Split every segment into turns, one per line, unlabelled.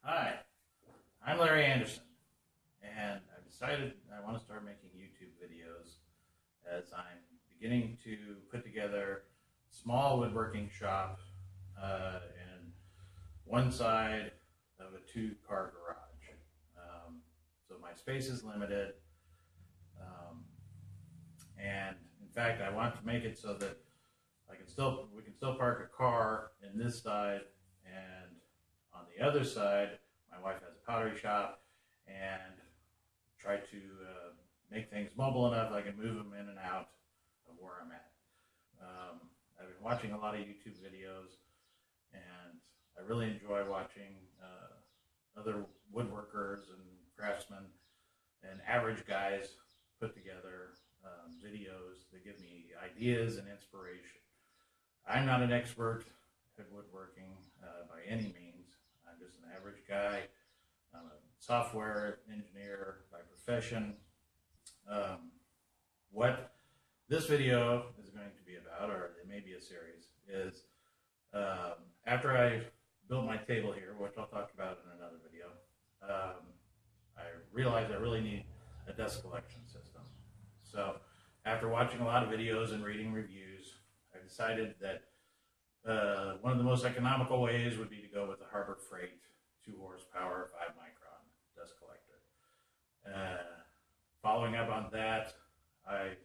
Hi, I'm Larry Anderson, and I've decided I want to start making YouTube videos as I'm beginning to put together a small woodworking shop in one side of a two-car garage. So my space is limited, and in fact, I want to make it so that we can still park a car in this side, and on the other side, my wife has a pottery shop, and try to make things mobile enough I can move them in and out of where I'm at. I've been watching a lot of YouTube videos, and I really enjoy watching other woodworkers and craftsmen and average guys put together videos that give me ideas and inspiration. I'm not an expert at woodworking by any means. I'm just an average guy. I'm a software engineer by profession. What this video is going to be about, or it may be a series, is after I built my table here, which I'll talk about in another video, I realized I really need a dust collection system. So after watching a lot of videos and reading reviews, I decided that one of the most economical ways would be to go with the Harbor Freight 2 horsepower, 5 micron dust collector. Following up on that, I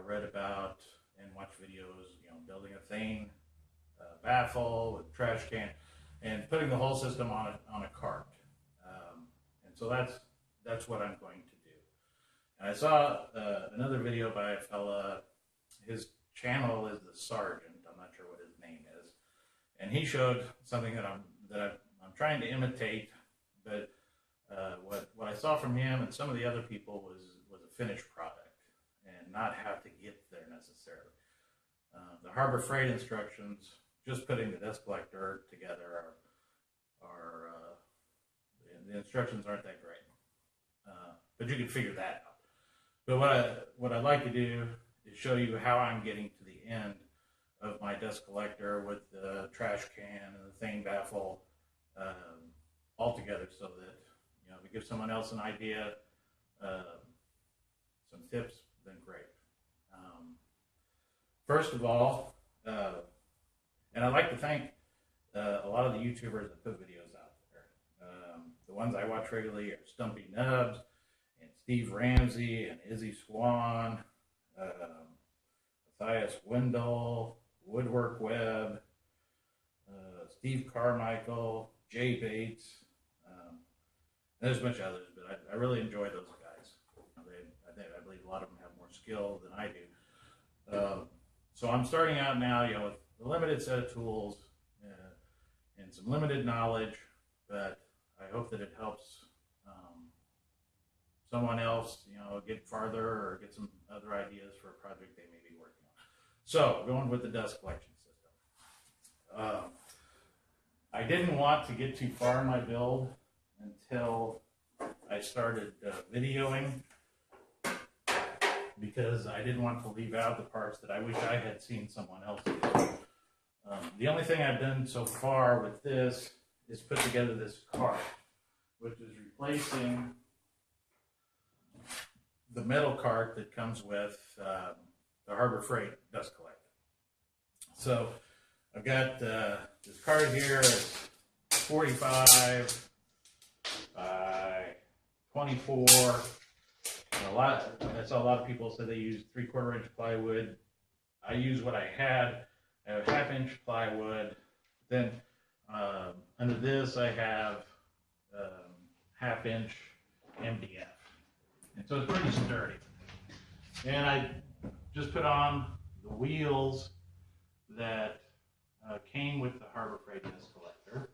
read about and watched videos, building a Thien baffle with a trash can and putting the whole system on a cart. And so that's what I'm going to do. And I saw another video by a fella. His channel is the Sergeant. I'm not sure what his name is, and he showed something that I'm trying to imitate. But what I saw from him and some of the other people was a finished product, and not have to get there necessarily. The Harbor Freight instructions, just putting the dust collector together, the instructions aren't that great, but you can figure that out. But what I'd like to do is show you how I'm getting to the end of my dust collector with the trash can and the Thien baffle all together, so that if it gives someone else an idea, some tips, then great. First of all, and I'd like to thank a lot of the YouTubers that put videos out there. The ones I watch regularly are Stumpy Nubs and Steve Ramsey and Izzy Swan, Matthias Wendell, Woodwork Web, Steve Carmichael, Jay Bates, and there's a bunch of others, but I really enjoy those guys. I believe a lot of them have more skill than I do. So I'm starting out now, with a limited set of tools and some limited knowledge, but I hope that it helps someone else, get farther or get some other ideas for a project they may be working on. So, going with the dust collection system. I didn't want to get too far in my build until I started videoing, because I didn't want to leave out the parts that I wish I had seen someone else do. The only thing I've done so far with this is put together this cart, which is replacing the metal cart that comes with the Harbor Freight dust collector. So I've got this cart here. It's 45 by 24. I saw a lot of people say they use 3/4 inch plywood. I use what I had. I have 1/2 inch plywood. Then under this I have 1/2 inch MDF. And so it's pretty sturdy. And I just put on the wheels that came with the Harbor Freight dust collector.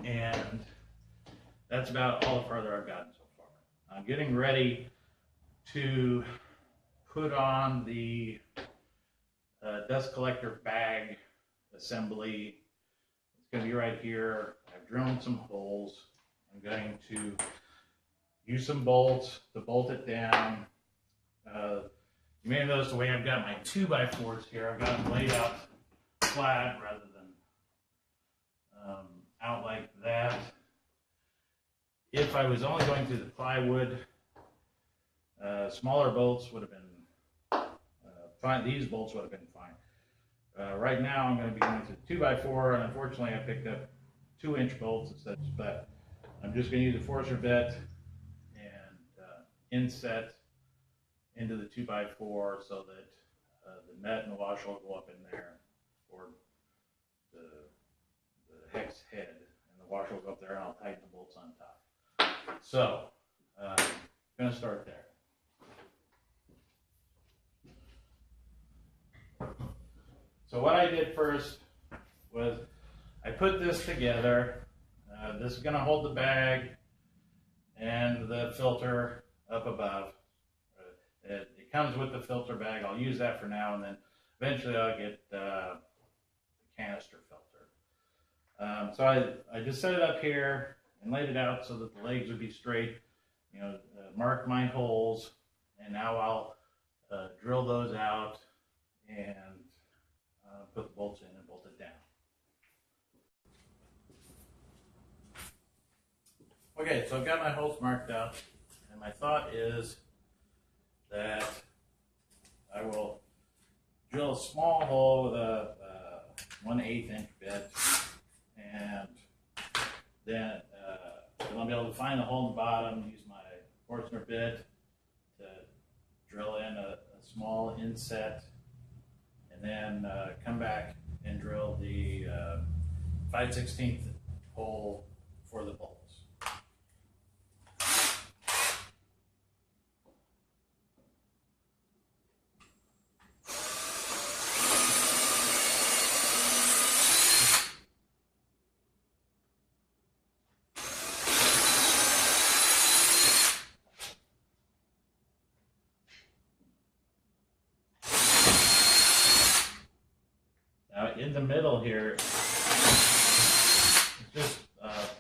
And that's about all the farther I've gotten so far. I'm getting ready to put on the dust collector bag assembly. It's going to be right here. I've drilled some holes. I'm going to use some bolts to bolt it down. You may have noticed the way I've got my 2x4s here. I've got them laid out flat rather than out like that. If I was only going through the plywood, smaller bolts would have been fine. These bolts would have been fine. Right now I'm going to be going to 2x4, and unfortunately I picked up 2-inch bolts instead, but I'm just going to use a forcer bit and inset into the 2x4 so that the nut and the washer will go up in there for the hex head, and the washer will go up there, and I'll tighten the bolts on top. So I'm going to start there. So what I did first was I put this together. This is going to hold the bag and the filter up above. It comes with the filter bag. I'll use that for now, and then eventually I'll get the canister filter. So I just set it up here and laid it out so that the legs would be straight. You know, marked my holes, and now I'll drill those out and put the bolts in and bolt it down. Okay, so I've got my holes marked out, and my thought is that I will drill a small hole with a 1/8 inch bit, and then I'll be able to find the hole in the bottom, use my Forstner bit to drill in a small inset, and then come back and drill the 5/16 hole for the bolts. In the middle here, it's just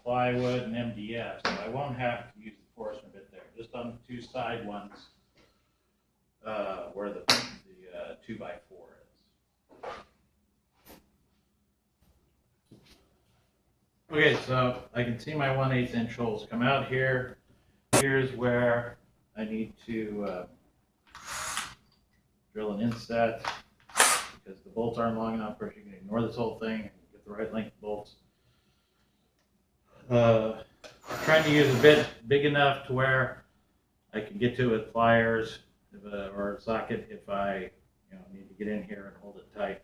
plywood and MDF, so I won't have to use the Forstner bit there. Just on the two side ones where the 2x4 is. Okay, so I can see my 1/8 inch holes come out here. Here's where I need to drill an inset, because the bolts aren't long enough. First, you can ignore this whole thing and get the right length of bolts. I'm trying to use a bit big enough to where I can get to it with pliers or a socket if I need to get in here and hold it tight.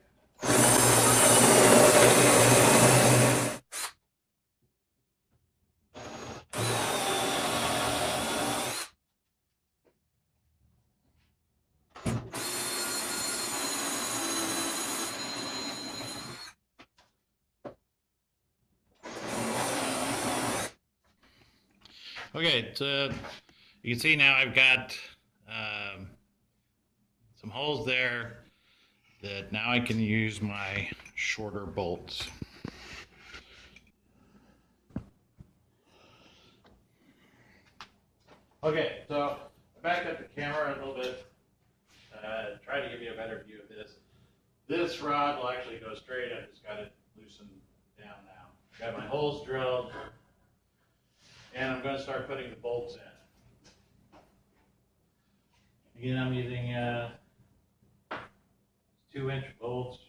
Okay, so you can see now I've got some holes there that now I can use my shorter bolts. Okay, so I backed up the camera a little bit, try to give you a better view of this. This rod will actually go straight. I just got it loosened down now. Got my holes drilled, and I'm going to start putting the bolts in. Again, I'm using 2-inch bolts.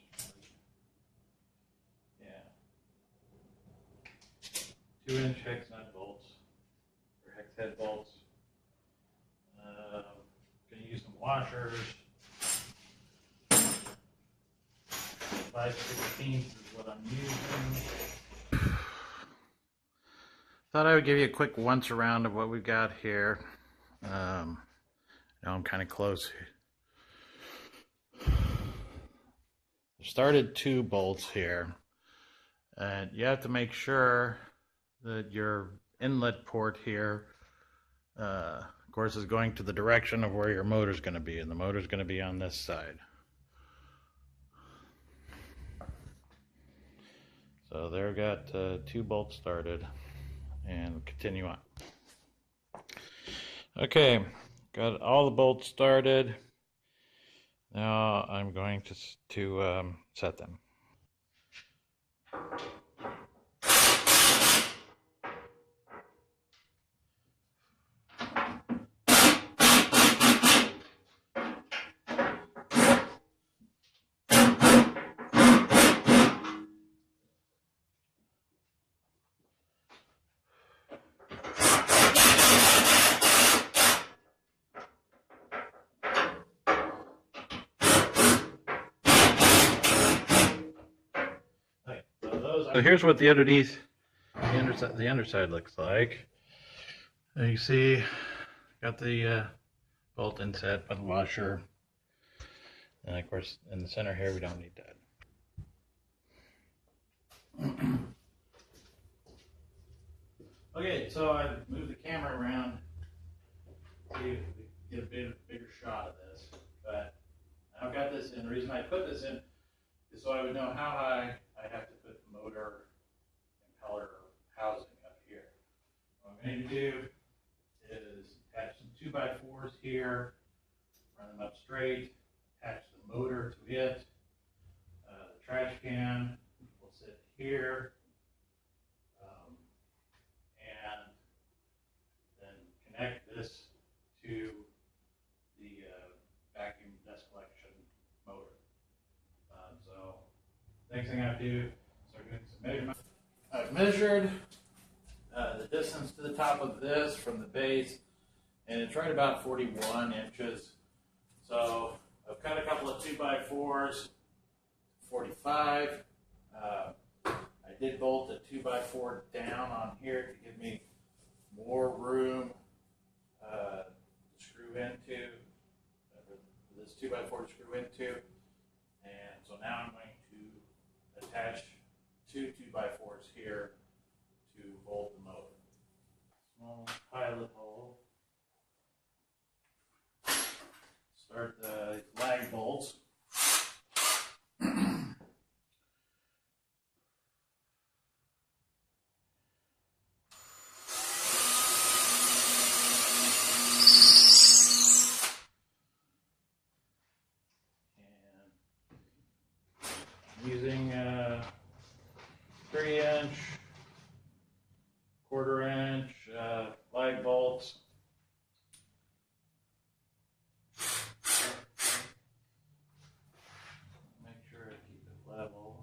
Yeah, 2-inch hex nut bolts or hex head bolts. Going to use some washers. 5/16 is what I'm using. Thought I would give you a quick once around of what we've got here. Now I'm kind of close. I've started 2 bolts here, and you have to make sure that your inlet port here, of course, is going to the direction of where your motor is going to be, and the motor is going to be on this side. So there, I've got 2 bolts started, and continue on. Okay, got all the bolts started. Now I'm going to set them. So here's what the underneath, the underside looks like. You see, got the bolt inset with the washer, and of course in the center here we don't need that. Okay, so I moved the camera around to get a bigger shot of this, but I've got this in. The reason I put this in is so I would know how high I have to put the motor impeller housing up here. What I'm going to do is attach some 2x4s here, run them up straight, attach the motor to it. The trash can will sit here, and then connect this to the vacuum dust collection motor. So next thing I have to do is start doing some measurements. I've measured the distance to the top of this from the base, and it's right about 41 inches. So I've cut a couple of 2x4s, 45. I did bolt a 2x4 down on here to give me more room to screw into, this 2x4 to screw into. And so now I'm going to attach two 2x4s here to bolt the motor. Small pilot hole. Start the lag bolts. Using 3-inch, 1/4-inch lag bolts. Make sure I keep it level.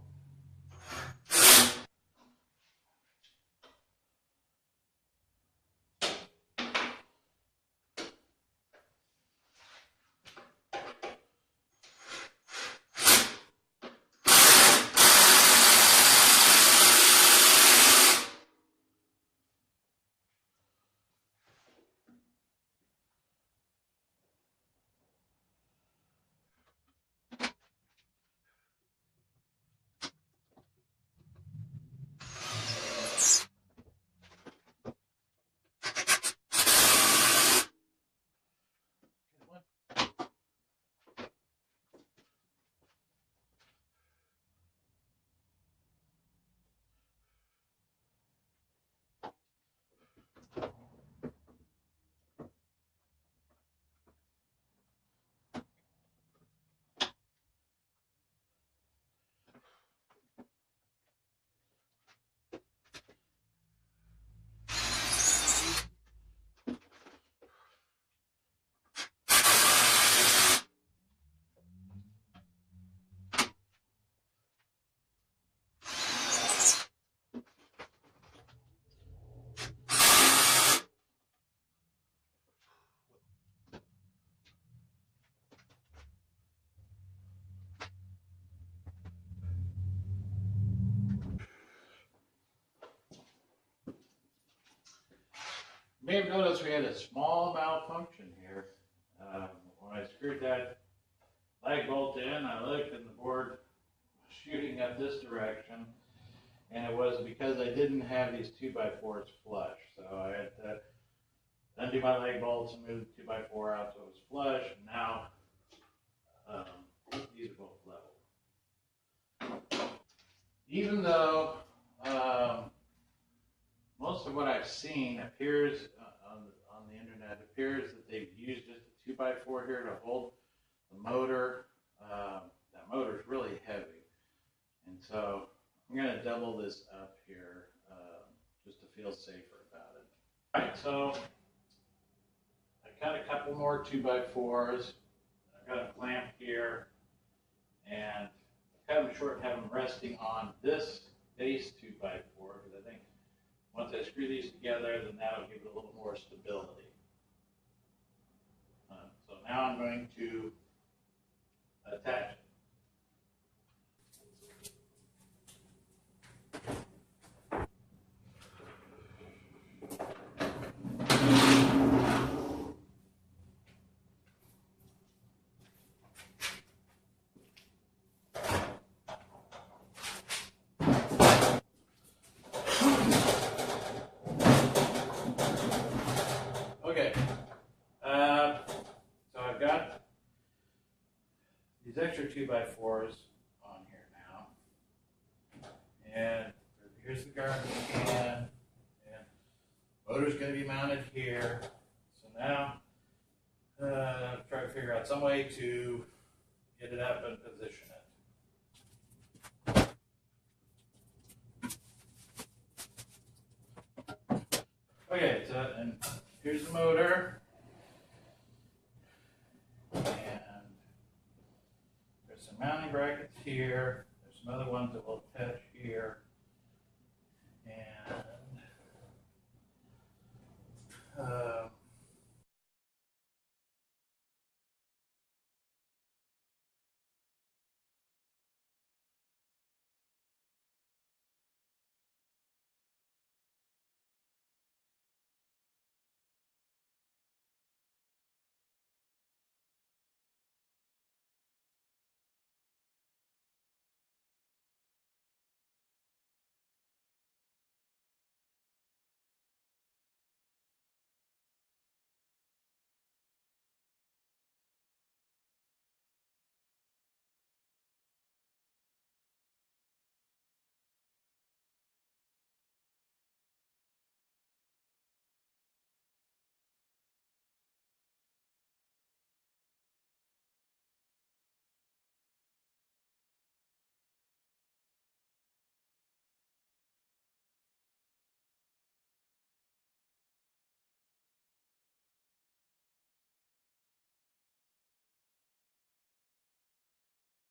You may have noticed we had a small malfunction here. When I screwed that lag bolt in, I looked and the board was shooting up this direction, and it was because I didn't have these 2x4s flush. So I had to undo my lag bolts and move the 2x4 out so it was flush, and now these are both level. Even though most of what I've seen appears on the internet appears that they've used just a 2x4 here to hold the motor. That motor is really heavy, and so I'm going to double this up here just to feel safer about it. All right, so I cut a couple more 2x4s. I've got a clamp here, and I cut them short and have them resting on this base 2x4 because I think once I screw these together, then that'll give it a little more stability. So now I'm going to attach it. 2x4s on here now. And here's the garbage can. And motor's going to be mounted here. So now, try to figure out some way to get it up and position it. Okay, so and here's the motor.